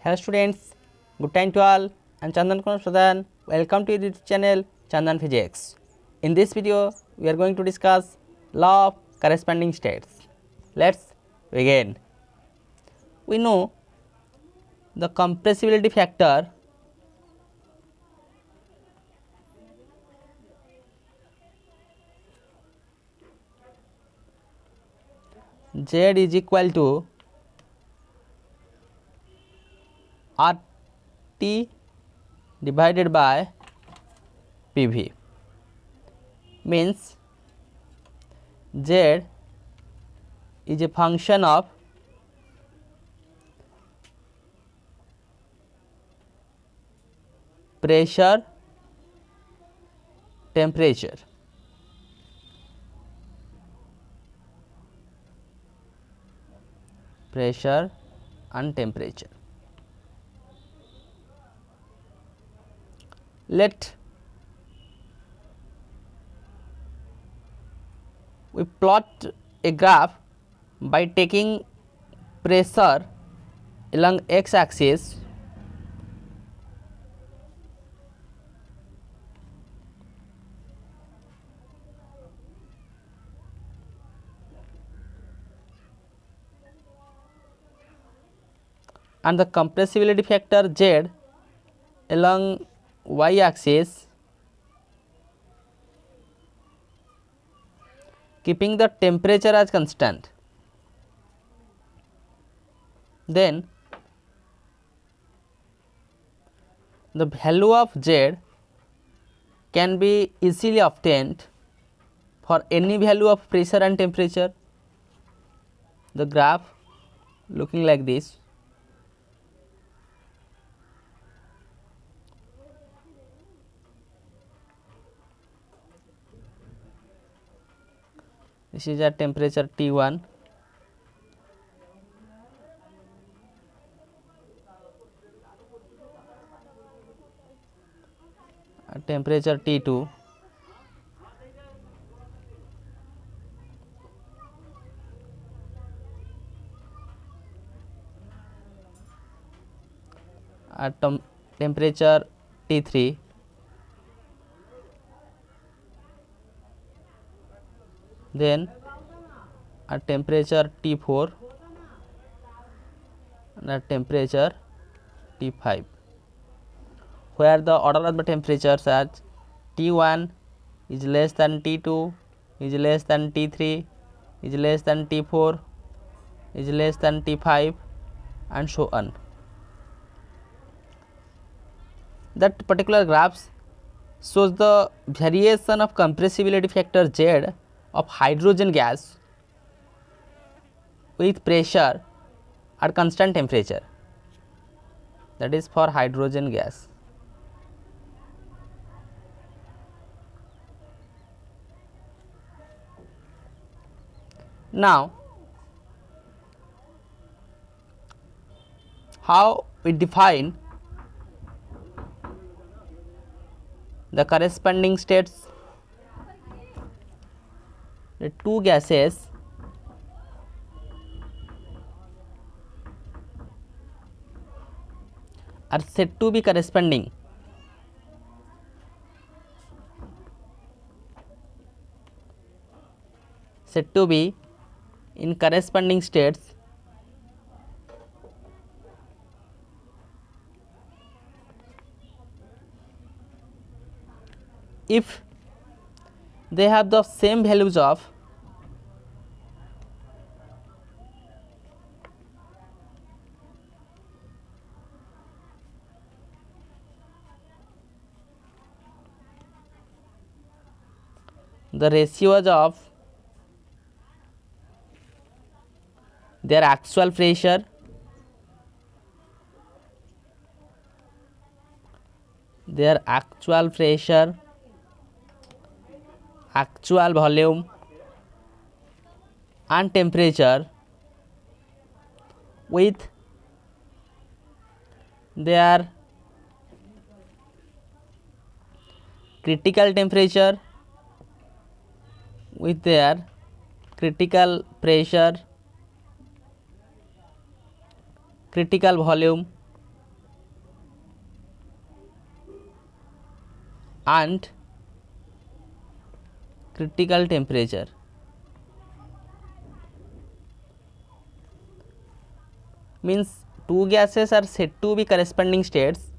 Hello students, good time to all. I am Chandan Kumar Pradhan. Welcome to this channel Chandan Physics. In this video, we are going to discuss law of corresponding states. Let's begin. We know the compressibility factor Z is equal to RT divided by PV, means Z is a function of pressure, temperature. Pressure and temperature. Let we plot a graph by taking pressure along x axis and the compressibility factor Z along y axis, keeping the temperature as constant. Then the value of Z can be easily obtained for any value of pressure and temperature. The graph looking like this. This is at temperature T1, at temperature T2, at temperature T3, then at temperature T4 and at temperature T5, where the order of the temperatures as T1 is less than T2, is less than T3, is less than T4, is less than T5, and so on. That particular graphs shows the variation of compressibility factor Z of hydrogen gas with pressure at constant temperature, that is for hydrogen gas. Now, how we define the corresponding states? The two gases are said to be corresponding. Said to be in corresponding states if they have the same values of the ratios of their actual pressure, actual volume and temperature with their critical temperature, with their critical pressure, critical volume and critical temperature. Means two gases are said to be corresponding states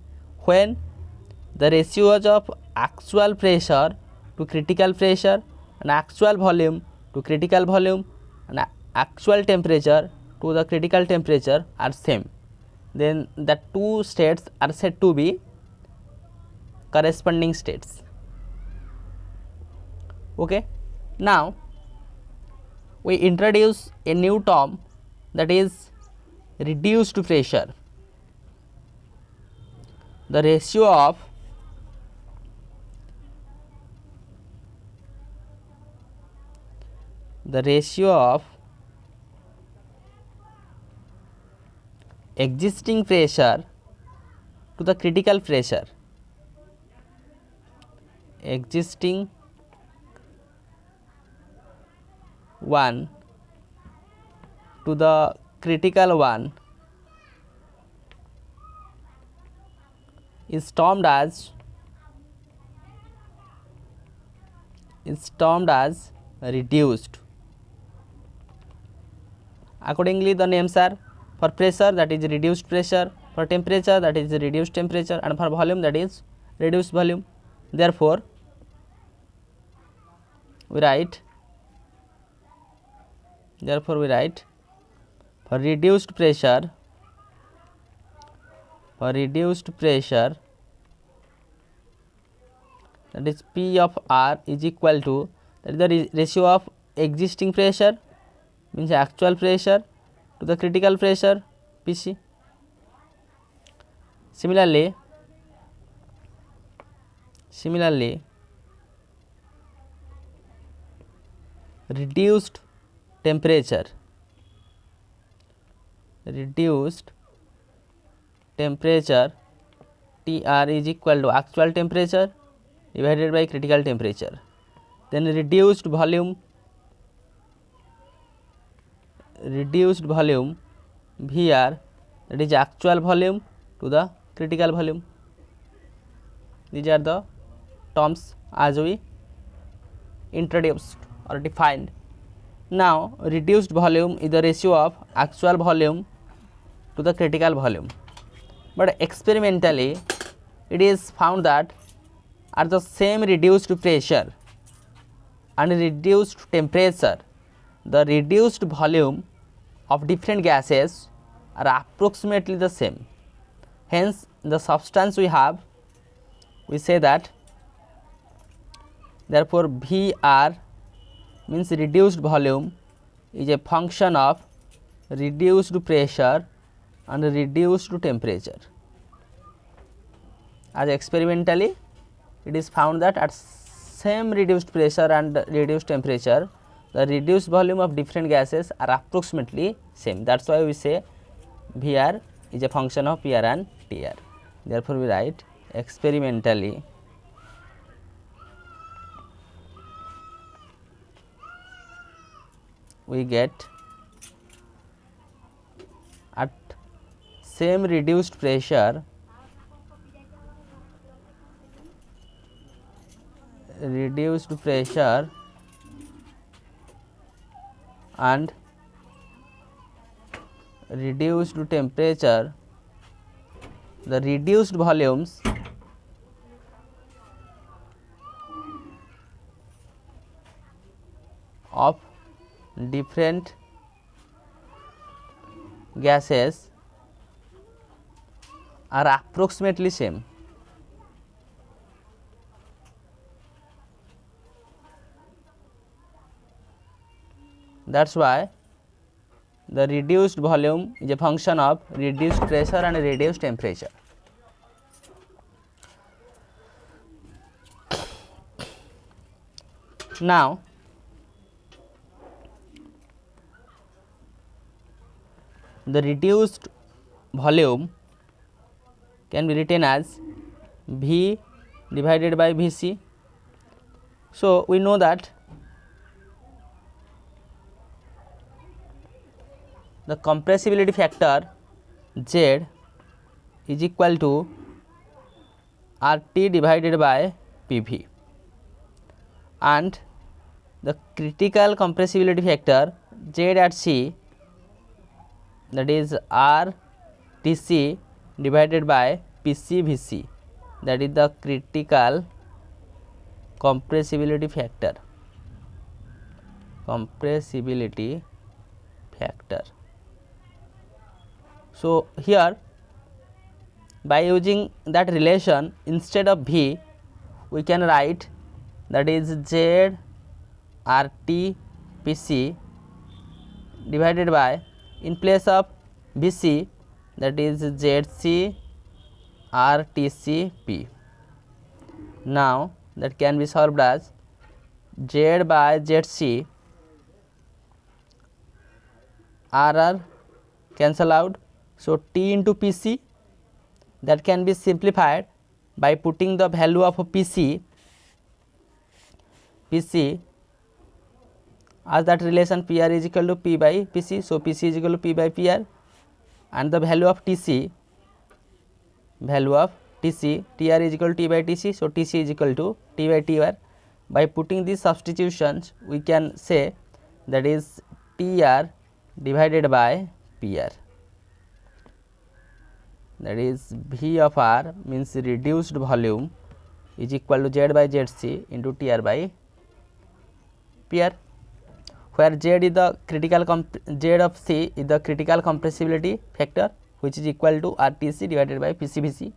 when the ratios of actual pressure to critical pressure and actual volume to critical volume and actual temperature to the critical temperature are same. Then the two states are said to be corresponding states. Okay. Now we introduce a new term, that is reduced pressure. The ratio of existing pressure to the critical pressure, existing one to the critical one is termed as reduced. Accordingly, the names are: for pressure, that is reduced pressure; for temperature, that is reduced temperature; and for volume, that is reduced volume. Therefore, we write for reduced pressure, that is P of R is equal to, that is the ratio of existing pressure, means actual pressure, to the critical pressure, Pc. Similarly, reduced temperature, Tr is equal to actual temperature divided by critical temperature. Then reduced volume, Vr, that is actual volume to the critical volume. These are the terms as we introduced or defined. Now reduced volume is the ratio of actual volume to the critical volume, but experimentally it is found that at the same reduced pressure and reduced temperature, the reduced volume of different gases are approximately the same. Hence, the substance we have, we say that, therefore Vr means reduced volume is a function of reduced pressure and reduced temperature. As experimentally it is found that at same reduced pressure and reduced temperature, the reduced volume of different gases are approximately same. That is why we say Vr is a function of Pr and Tr. Therefore, we write experimentally we get at same reduced pressure and reduced temperature, the reduced volumes of different gases are approximately same. That is why the reduced volume is a function of reduced pressure and reduced temperature. Now, the reduced volume can be written as V divided by Vc. So, we know that the compressibility factor Z is equal to RT divided by PV, and the critical compressibility factor Z at C, that is RTC divided by PcVc, that is the critical compressibility factor. So here, by using that relation, instead of V we can write, that is Z RT PC divided by, in place of Vc, that is ZC RTC P. Now that can be solved as Z by ZC, RR cancel out, so T into PC, that can be simplified by putting the value of PC as that relation PR is equal to P by PC, so PC is equal to P by PR, and the value of TC, TR is equal to T by TC, so TC is equal to T by TR. By putting these substitutions, we can say, that is TR divided by PR, that is V of R means reduced volume is equal to Z by ZC into TR by PR, where Z is the critical Z of C is the critical compressibility factor, which is equal to RTC divided by PcVc.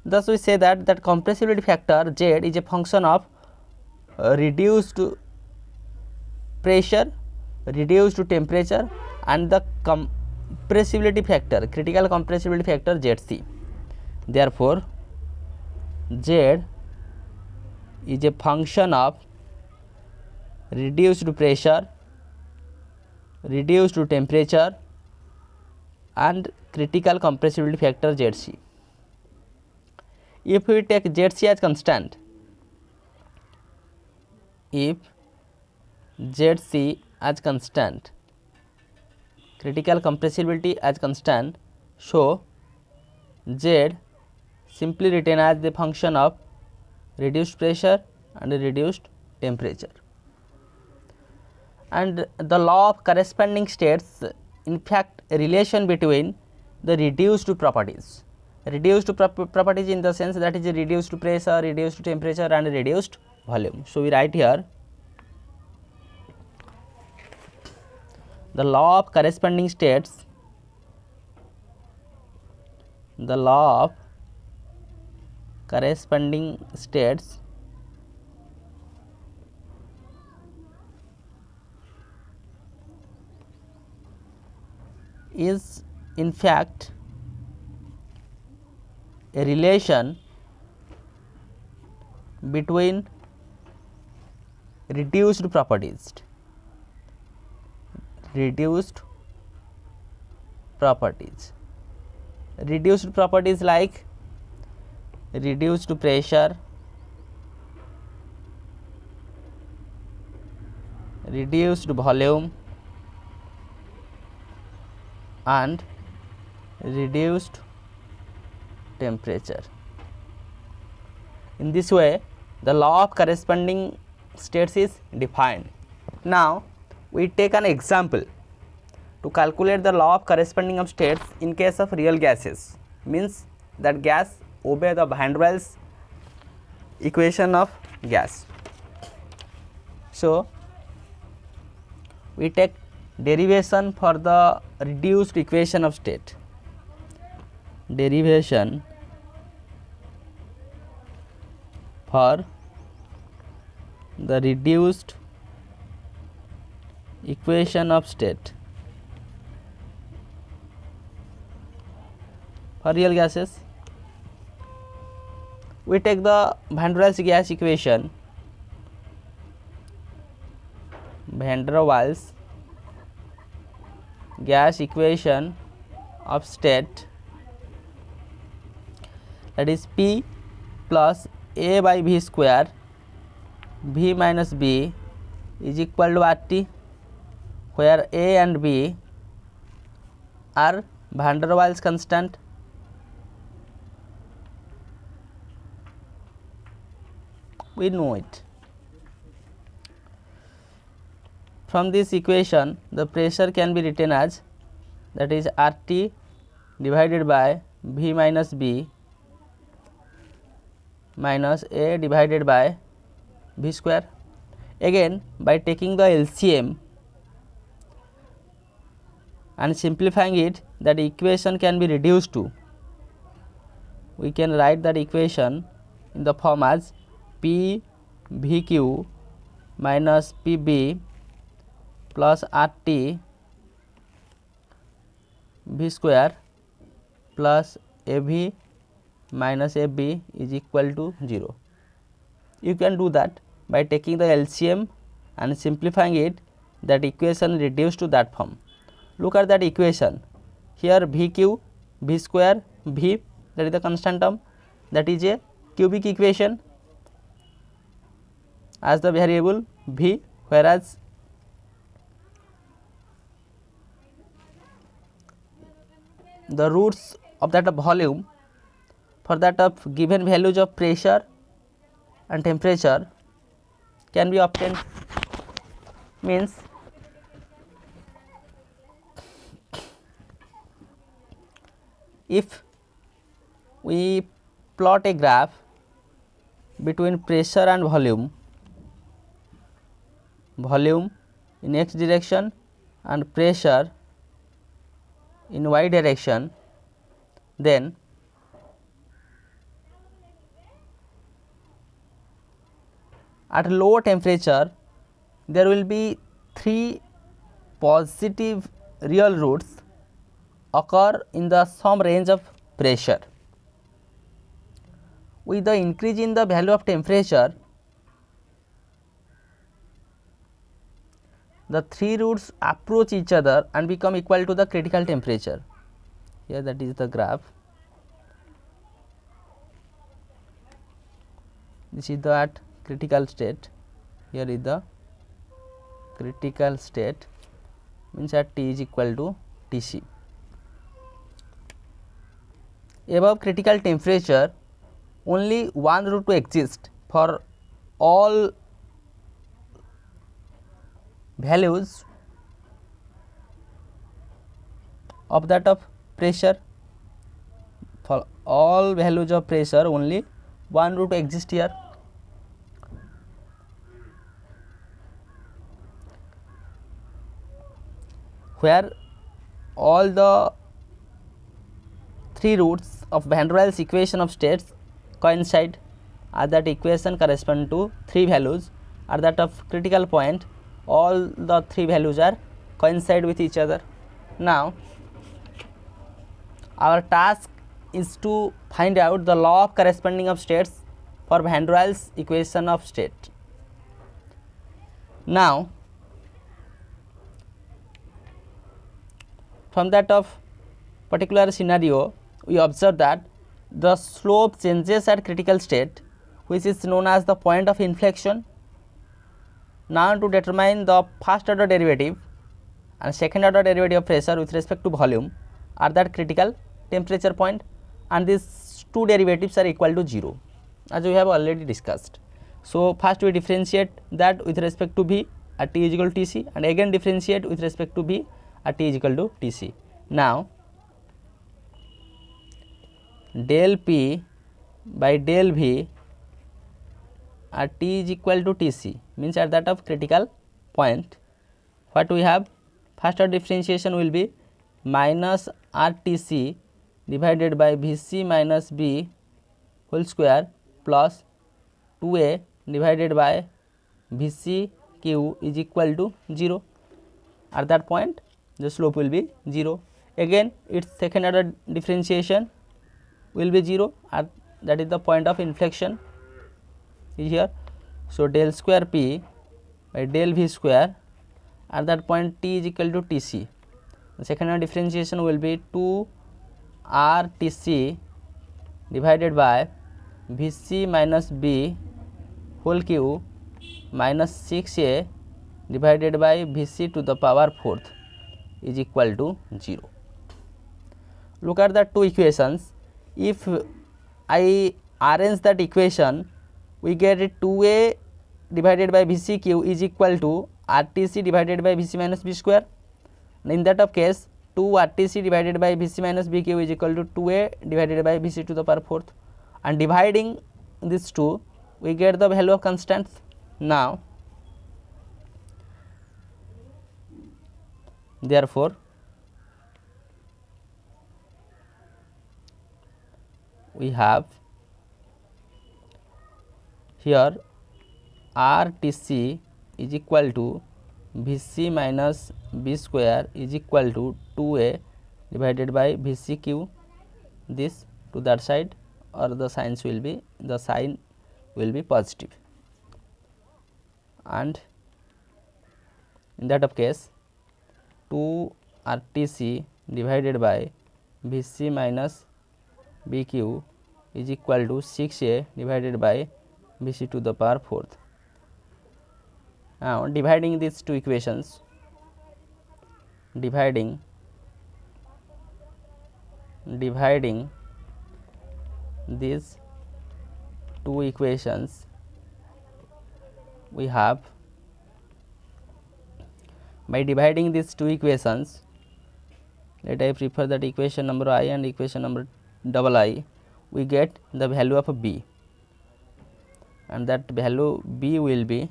Thus we say that compressibility factor Z is a function of reduced pressure, reduced temperature, and the compressibility factor, critical compressibility factor ZC. Therefore Z is a function of reduced pressure, reduced temperature, and critical compressibility factor ZC. If we take ZC as constant, critical compressibility as constant, so Z simply written as the function of reduced pressure and reduced temperature. And the law of corresponding states, in fact, a relation between the reduced properties. Properties in the sense that is reduced pressure, reduced temperature, and reduced volume. So we write here, the law of corresponding states, is in fact a relation between reduced properties like reduced pressure, reduced volume, and reduced temperature. In this way, the law of corresponding states is defined. Now we take an example to calculate the law of corresponding of states in case of real gases, means that gas obey the Van der Waals equation of gas. So we take derivation for the reduced equation of state, derivation for the reduced equation of state for real gases. We take the Van der Waals gas equation, Van der Waals gas equation of state, that is P plus A by V square, V minus B is equal to RT, where A and B are Van der Waals constant. we know it. From this equation, the pressure can be written as, that is RT divided by V minus B minus A divided by V square. Again, by taking the LCM and simplifying it, that equation can be reduced to, we can write that equation in the form as PVQ minus PB plus RT V square plus AV minus AB is equal to 0. You can do that by taking the LCM and simplifying it, that equation reduced to that form. Look at that equation. Here VQ, V square, V, that is the constant term, that is a cubic equation as the variable V, whereas the roots of that volume for that of given values of pressure and temperature can be obtained. Means if we plot a graph between pressure and volume in x direction and pressure in y direction, then at low temperature there will be 3 positive real roots occur in the some range of pressure. With the increase in the value of temperature, the 3 roots approach each other and become equal to the critical temperature. Here that is the graph. This is that critical state. Here is the critical state, means at T is equal to Tc. Above critical temperature, only one root to exist for all values of that of pressure. For all values of pressure, only one root exists here. Where all the 3 roots of Van der Waals equation of states coincide, as that equation correspond to 3 values, at that of critical point all the 3 values are coincide with each other. Now our task is to find out the law of corresponding of states for Van der Waals equation of state. Now from that of particular scenario, we observe that the slope changes at critical state, which is known as the point of inflection. Now to determine the first order derivative and second order derivative of pressure with respect to volume at that critical temperature point, and these 2 derivatives are equal to 0, as we have already discussed. So first we differentiate that with respect to V at T is equal to Tc, and again differentiate with respect to V at T is equal to Tc. Now del P by del V at T is equal to Tc, means at that of critical point, what we have, first order differentiation will be minus RTc divided by Vc minus B whole square plus 2a divided by Vcq is equal to 0. At that point the slope will be 0. Again its second order differentiation will be 0, at that is the point of inflection is here. So del square P by del V square, at that point T is equal to Tc. The second order differentiation will be 2 RTc divided by Vc minus B whole cube minus 6a divided by Vc to the power 4th is equal to 0. Look at the 2 equations. If I arrange that equation we get it 2a divided by Vcq is equal to RTC divided by Vc minus B square. In that of case 2 RTC divided by Vc minus Bq is equal to 2a divided by Vc to the power 4th, and dividing these two we get the value of constants. Now therefore we have here RTC is equal to Vc minus B square is equal to 2a divided by Vcq, this to that side, or the sign will be positive, and in that of case 2 RTC divided by Vc minus Bq is equal to 6a divided by Vc to the power 4th. Now dividing these two equations, dividing these two equations, we have, by dividing these two equations, let I prefer that equation number I and equation number II, we get the value of B, and that value B will be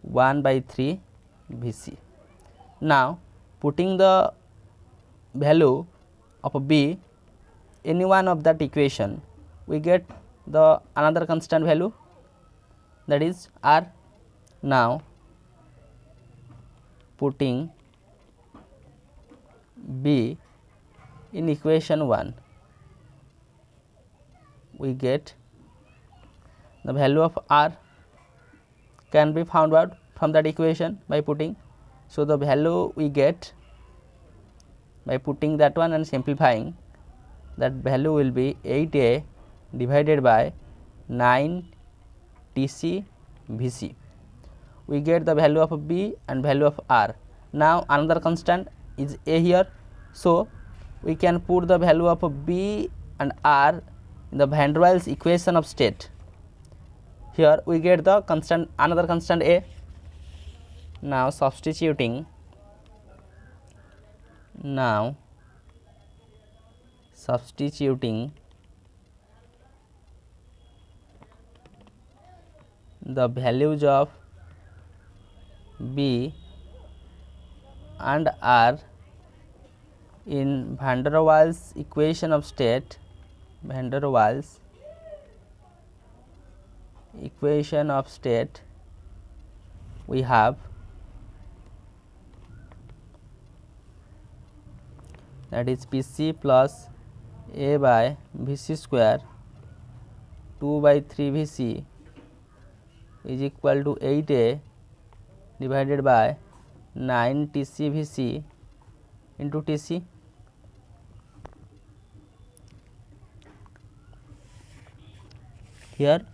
1 by 3 Vc. Now putting the value of B any one of that equation, we get the another constant value, that is R. Now putting B in equation 1, we get the value of R can be found out from that equation by putting. So the value we get by putting that one and simplifying, that value will be 8a divided by 9 Tc Vc. We get the value of B and value of R. Now another constant is a here, so we can put the value of B and R in the van der Waals equation of state. Here we get the constant, another constant A. Now substituting the values of B and R in van der Waals equation of state, van der Waals equation of state, we have that is Pc plus A by Vc square 2 by 3 Vc is equal to 8a divided by 9 Tc Vc into Tc. Here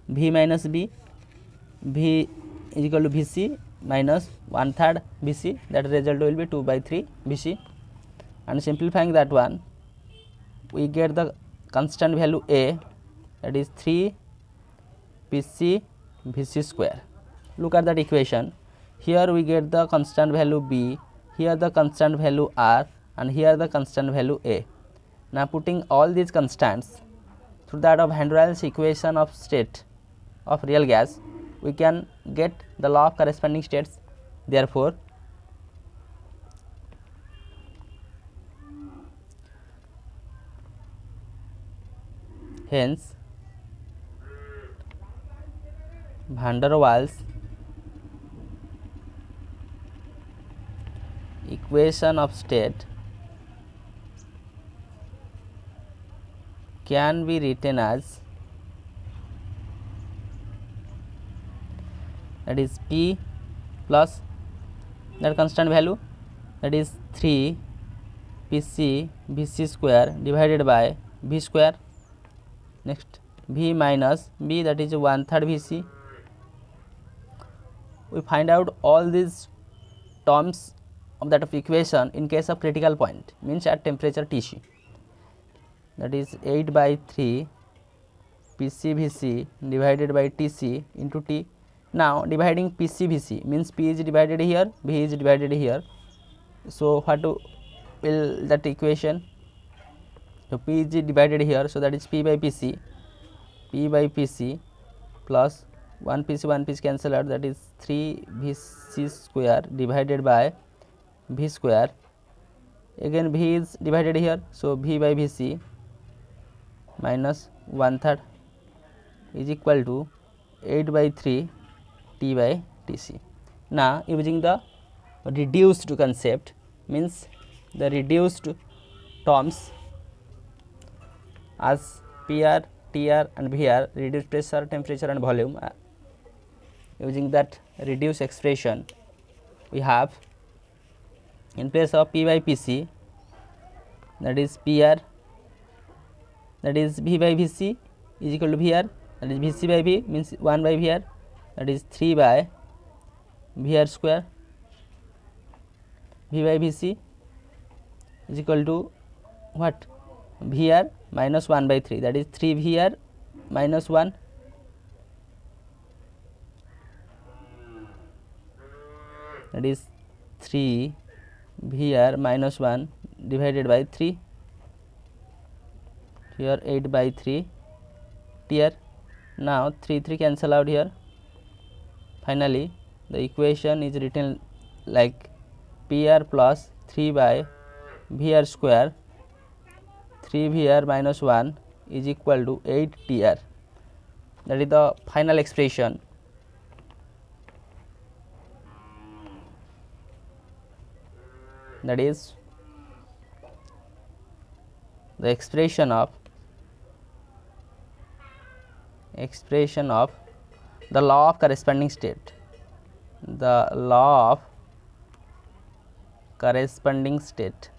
V minus B, V is equal to Vc minus 1/3 Vc, that result will be 2 by 3 Vc, and simplifying that one we get the constant value A, that is 3 Pc Vc square. Look at that equation. Here we get the constant value B, here the constant value R, and here the constant value A. Now putting all these constants through that of van der Waals equation of state of real gas, we can get the law of corresponding states. Therefore hence van der Waals equation of state can be written as, that is P plus that constant value, that is 3 Pc Vc square divided by V square, next V minus B, that is 1/3 Vc. We find out all these terms of that of equation in case of critical point, means at temperature Tc, that is 8 by 3 PcVc divided by Tc into T. Now dividing PcVc means P is divided here, V is divided here. So what will that equation? So P is divided here, so that is P by Pc plus 1 Pc cancel out, that is 3 Vc square divided by V square. Again V is divided here, so V by Vc minus 1/3 is equal to 8 by 3 T by Tc. Now using the reduced concept, means the reduced terms as PR, TR and VR, reduced pressure, temperature and volume, using that reduced expression we have in place of P by Pc, that is PR, that is V by Vc is equal to VR, that is Vc by V means 1 by VR, that is 3 by VR square. V by Vc is equal to what? VR minus 1 by 3, that is 3 VR minus 1, that is 3 VR minus 1 divided by 3, here 8 by 3 TR. Now 3 cancel out here. Finally the equation is written like PR plus 3 by VR square, 3 VR minus 1 is equal to 8 TR. That is the final expression. That is the expression of the law of corresponding state. The law of corresponding state.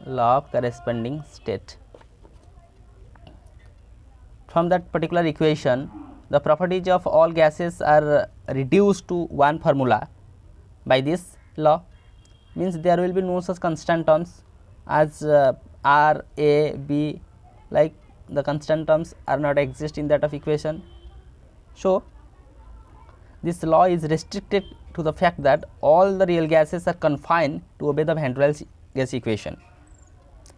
Law of corresponding state. From that particular equation, the properties of all gases are reduced to one formula by this law, means there will be no such constant terms as R, A, B, like the constant terms are not exist in that of equation. So this law is restricted to the fact that all the real gases are confined to obey the Van der Waals gas equation.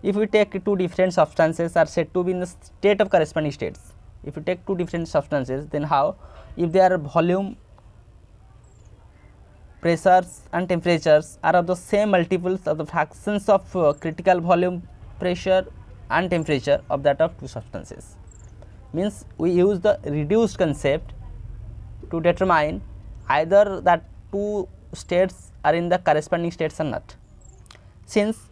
If we take two different substances are said to be in the state of corresponding states. If we take two different substances, then how? If their volume, pressures and temperatures are of the same multiples of the fractions of critical volume, pressure and temperature of that of two substances, means we use the reduced concept to determine either that two states are in the corresponding states or not. Since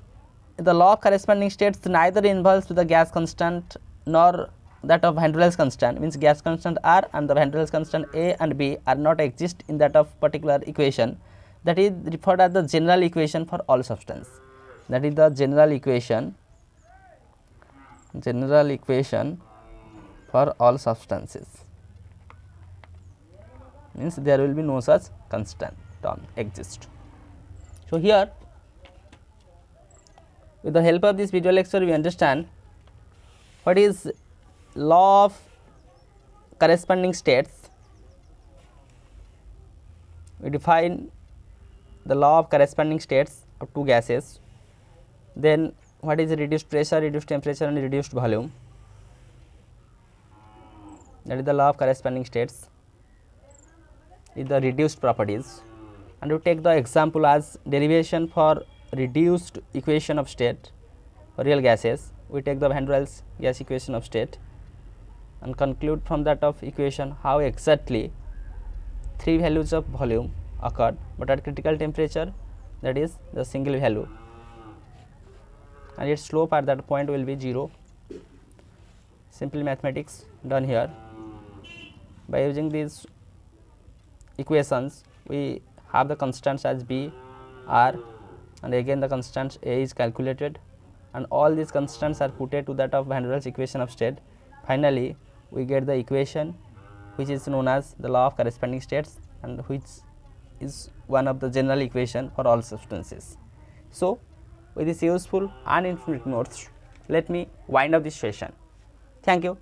the law of corresponding states neither involves the gas constant nor that of Van der Waals constant, means gas constant R and the Van der Waals constant A and B are not exist in that of particular equation, that is referred as the general equation for all substance. That is the general equation for all substances, means there will be no such constant term exist. So here with the help of this video lecture we understand what is law of corresponding states. We define the law of corresponding states of two gases, then what is reduced pressure, reduced temperature and reduced volume, that is the law of corresponding states is the reduced properties. And we take the example as derivation for reduced equation of state for real gases. We take the Van der Waals gas equation of state and conclude from that of equation how exactly three values of volume occurred, but at critical temperature that is the single value and its slope at that point will be 0. Simple mathematics done here. By using these equations we have the constants as B, R and again the constants A is calculated and all these constants are put to that of Van der Waals equation of state. Finally we get the equation which is known as the law of corresponding states and which is one of the general equation for all substances. So with this useful and informative notes, let me wind up this session. Thank you.